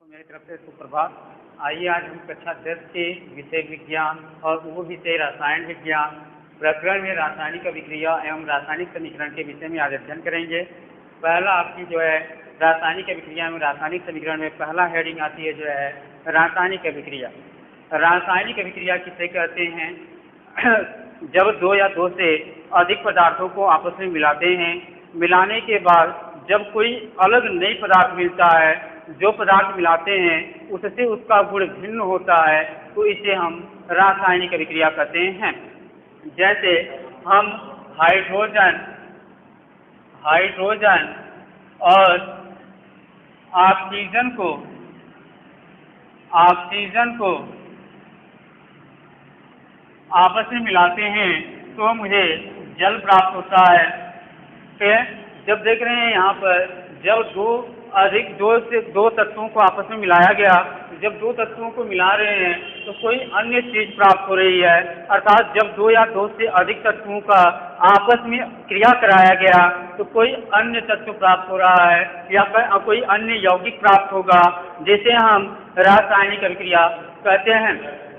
सबको मेरी तरफ से सुप्रभात। आइए आज हम कक्षा 10 के विषय विज्ञान और वो विषय रसायन विज्ञान प्रकरण में रासायनिक अभिक्रिया एवं रासायनिक समीकरण के विषय में आज अध्ययन करेंगे। पहला आपकी जो है रासायनिक अभिक्रिया एवं रासायनिक समीकरण में पहला हेडिंग आती है जो है रासायनिक अभिक्रिया। रासायनिक अभिक्रिया किसे कहते हैं? जब दो या दो से अधिक पदार्थों को आपस में मिलाते हैं, मिलाने के बाद जब कोई अलग नई पदार्थ मिलता है, जो पदार्थ मिलाते हैं उससे उसका गुण भिन्न होता है, तो इसे हम रासायनिक अभिक्रिया कहते हैं। जैसे हम हाइड्रोजन और ऑक्सीजन को आपस में मिलाते हैं तो मुझे जल प्राप्त होता है। फिर जब देख रहे हैं यहाँ पर जब दो तत्वों को आपस में मिलाया गया, जब दो तत्वों को मिला रहे हैं तो कोई अन्य चीज प्राप्त हो रही है, अर्थात जब दो या दो से अधिक तत्वों का आपस में क्रिया कराया गया तो कोई अन्य तत्व प्राप्त हो रहा है या कोई अन्य यौगिक प्राप्त होगा, जिसे हम रासायनिक अभिक्रिया कहते हैं।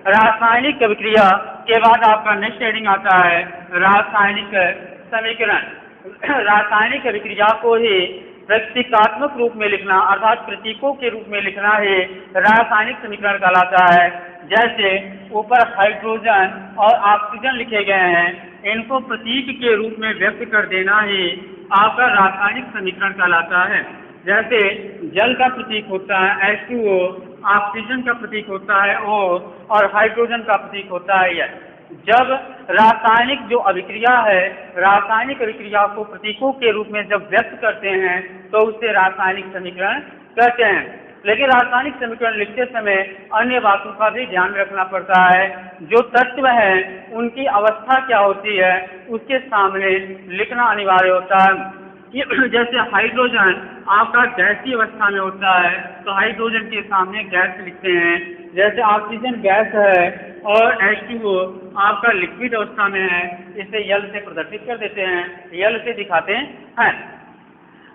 रासायनिक अभिक्रिया के बाद आपका नेक्स्ट हेडिंग आता है रासायनिक समीकरण। रासायनिक अभिक्रिया को ही प्रतीकात्मक रूप में लिखना, अर्थात प्रतीकों के रूप में लिखना ही रासायनिक समीकरण कहलाता है। जैसे ऊपर हाइड्रोजन और ऑक्सीजन लिखे गए हैं, इनको प्रतीक के रूप में व्यक्त कर देना ही आपका रासायनिक समीकरण कहलाता है। जैसे जल का प्रतीक होता है H2O, ऑक्सीजन का प्रतीक होता है O और हाइड्रोजन का प्रतीक होता है H। जब रासायनिक जो अभिक्रिया है, रासायनिक अभिक्रिया को प्रतीकों के रूप में जब व्यक्त करते हैं तो उसे रासायनिक समीकरण कहते हैं। लेकिन रासायनिक समीकरण लिखते समय अन्य बातों का भी ध्यान रखना पड़ता है। जो तत्व है उनकी अवस्था क्या होती है उसके सामने लिखना अनिवार्य होता है। जैसे हाइड्रोजन आपका गैसीय अवस्था में होता है तो हाइड्रोजन के सामने गैस लिखते हैं। जैसे ऑक्सीजन गैस है और H2O आपका लिक्विड अवस्था में है, इसे यल से प्रदर्शित कर देते हैं, यल से दिखाते हैं।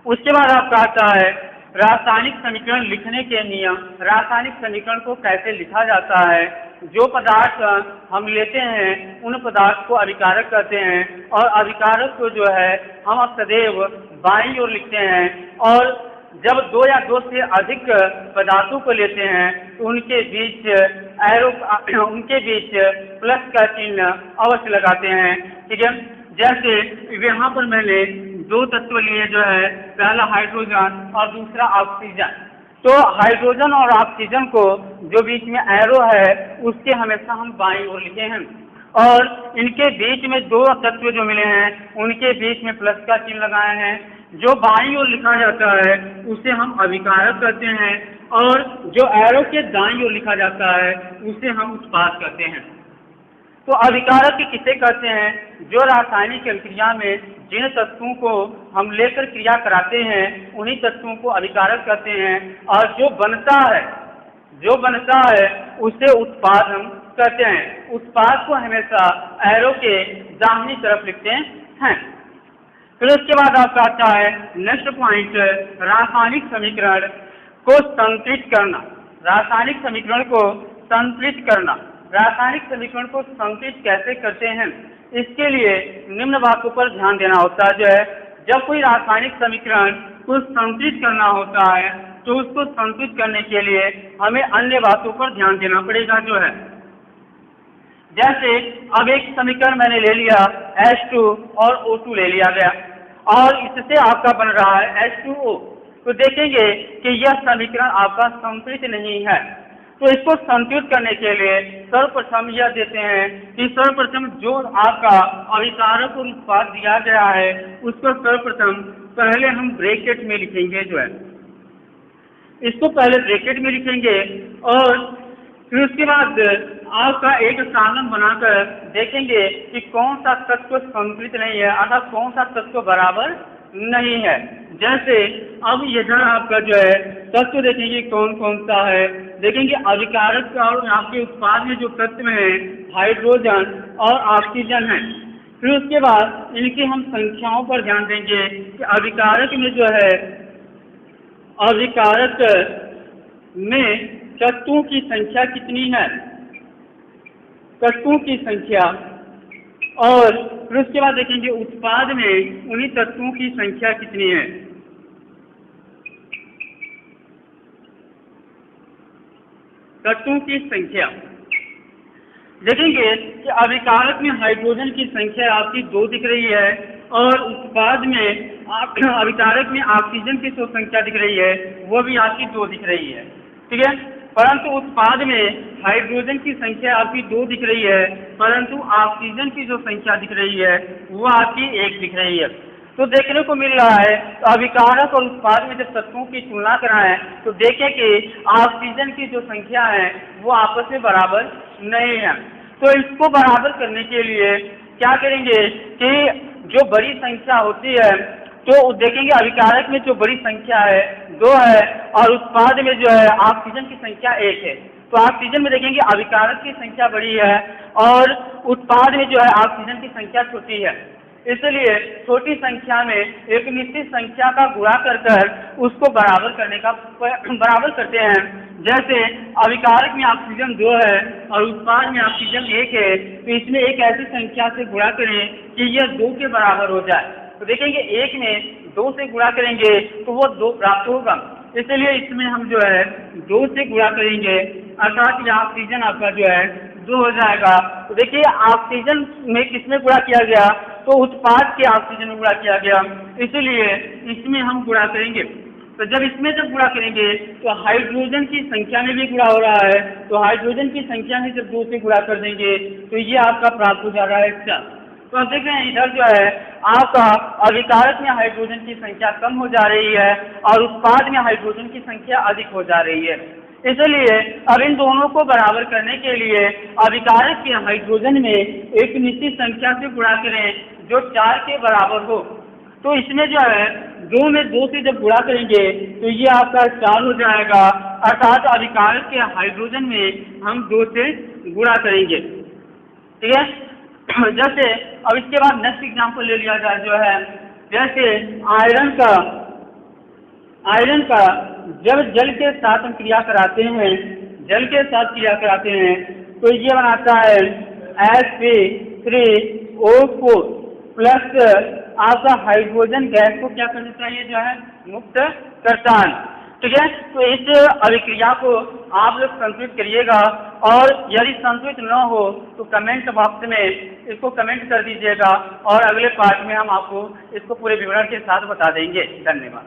उसके बाद आपका आता है रासायनिक समीकरण लिखने के नियम। रासायनिक समीकरण को कैसे लिखा जाता है? जो पदार्थ हम लेते हैं उन पदार्थ को अभिकारक कहते हैं और अभिकारक को जो है हम सदैव बाईं ओर लिखते हैं, और जब दो या दो से अधिक पदार्थों को लेते हैं तो उनके बीच प्लस का चिन्ह अवश्य लगाते हैं। ठीक है, जैसे यहाँ पर मैंने दो तत्व लिए जो है, पहला हाइड्रोजन और दूसरा ऑक्सीजन। तो हाइड्रोजन और ऑक्सीजन को जो बीच में एरो है उसके हमेशा हम बाईं ओर लिखे हैं, और इनके बीच में दो तत्व जो मिले हैं उनके बीच में प्लस का चिन्ह लगाए हैं। जो बाईं ओर लिखा जाता है उसे हम अभिकारक कहते हैं, और जो एरो के दाईं ओर लिखा जाता है उसे हम उत्पाद कहते हैं। तो अभिकारक किसे कहते हैं? जो रासायनिक अभिक्रिया में जिन तत्वों को हम लेकर क्रिया कराते हैं उन्हीं तत्वों को अभिकारक कहते हैं, और जो बनता है उसे उत्पाद हम कहते हैं। उत्पाद को हमेशा एरो के दाहिनी तरफ लिखते हैं। फिर उसके बाद आपका आता है नेक्स्ट पॉइंट, रासायनिक समीकरण को संतुलित करना। रासायनिक समीकरण को संतुलित करना। रासायनिक समीकरण को संतुलित कैसे करते हैं, इसके लिए निम्न बातों पर ध्यान देना होता है। जो है जब कोई रासायनिक समीकरण को संतुलित करना होता है तो उसको संतुलित करने के लिए हमें अन्य बातों पर ध्यान देना पड़ेगा। जो है जैसे अब एक समीकरण मैंने ले लिया H2 और O2 ले लिया गया और इससे आपका बन रहा है H2O, तो देखेंगे कि यह समीकरण आपका संतुलित नहीं है। तो इसको संतुलित करने के लिए सर्वप्रथम यह देते हैं कि सर्वप्रथम जो आपका अभिकारक और उत्पाद दिया गया है उसको सर्वप्रथम पहले हम ब्रैकेट में लिखेंगे। जो है इसको पहले ब्रैकेट में लिखेंगे और फिर उसके बाद आपका एक साधन बनाकर देखेंगे कि कौन सा तत्व संतुलित नहीं है, अर्थात कौन सा तत्व बराबर नहीं है। जैसे अब इधर आपका जो है तत्व देखेंगे कौन कौन सा है। देखेंगे अभिकारक और आपके उत्पाद में जो तत्व है हाइड्रोजन और ऑक्सीजन है। फिर उसके बाद इनकी हम संख्याओं पर ध्यान देंगे कि अभिकारक में जो है अभिकारक में तत्वों की संख्या कितनी है, तत्वों की संख्या, और फिर उसके बाद देखेंगे उत्पाद में उन्हीं तत्वों की संख्या कितनी है। तत्वों की संख्या देखेंगे कि अभिकारक में हाइड्रोजन की संख्या आपकी 2 दिख रही है और उत्पाद में अभिकारक में ऑक्सीजन की जो संख्या दिख रही है वो भी आपकी 2 दिख रही है, ठीक है। परंतु उत्पाद में हाइड्रोजन की संख्या आपकी 2 दिख रही है, परंतु ऑक्सीजन की जो संख्या दिख रही है वो आपकी 1 दिख रही है। तो देखने को मिल रहा है तो अभिकारक और उत्पाद में जब तत्वों की तुलना कराएं तो देखें कि ऑक्सीजन की जो संख्या है वो आपस में बराबर नहीं है। तो इसको बराबर करने के लिए क्या करेंगे कि जो बड़ी संख्या होती है तो देखेंगे अभिकारक में जो बड़ी संख्या है 2 है और उत्पाद में जो है ऑक्सीजन की संख्या 1 है। तो ऑक्सीजन में देखेंगे अभिकारक की संख्या बड़ी है और उत्पाद में जो है ऑक्सीजन की संख्या छोटी है, इसलिए छोटी संख्या में एक निश्चित संख्या का गुणा कर उसको बराबर करते हैं। जैसे अभिकारक में ऑक्सीजन 2 है और उत्पाद में ऑक्सीजन 1 है, तो इसमें एक ऐसी संख्या से गुणा करें कि यह 2 के बराबर हो जाए। तो देखेंगे 1 में 2 से गुणा करेंगे तो वो 2 प्राप्त होगा, इसलिए इसमें हम जो है 2 से गुणा करेंगे, अर्थात यह ऑक्सीजन आपका जो है 2 हो जाएगा। तो देखिए ऑक्सीजन में किसमें गुणा किया गया, तो उत्पाद के ऑक्सीजन में गुणा किया गया, इसलिए इसमें हम गुणा करेंगे। तो जब इसमें गुणा करेंगे तो हाइड्रोजन की संख्या में भी गुणा हो रहा है, तो हाइड्रोजन की संख्या में जब 2 से गुणा कर देंगे तो ये आपका प्राप्त हो जा रहा है 4। तो आप देख रहे हैं इधर जो है आपका अभिकारक में हाइड्रोजन की संख्या कम हो जा रही है और उत्पाद में हाइड्रोजन की संख्या अधिक हो जा रही है। इसलिए अब इन दोनों को बराबर करने के लिए अभिकारक के हाइड्रोजन में एक निश्चित संख्या से गुणा करें जो 4 के बराबर हो। तो इसमें जो है 2 में 2 से जब गुणा करेंगे तो ये आपका 4 हो जाएगा, अर्थात अभिकारक के हाइड्रोजन में हम 2 से गुणा करेंगे, ठीक है। जैसे अब इसके बाद नेक्स्ट एग्जाम्पल ले लिया जाए जो है जैसे आयरन का जब जल के साथ हम क्रिया कराते हैं तो ये बनाता है Sp3O4 प्लस आपका हाइड्रोजन गैस को क्या कर देता है, ये जो है मुक्त करता है, ठीक है। तो इस अभिक्रिया को आप लोग संतुलित करिएगा और यदि संतुलित न हो तो कमेंट बॉक्स में इसको कमेंट कर दीजिएगा और अगले पार्ट में हम आपको इसको पूरे विवरण के साथ बता देंगे। धन्यवाद।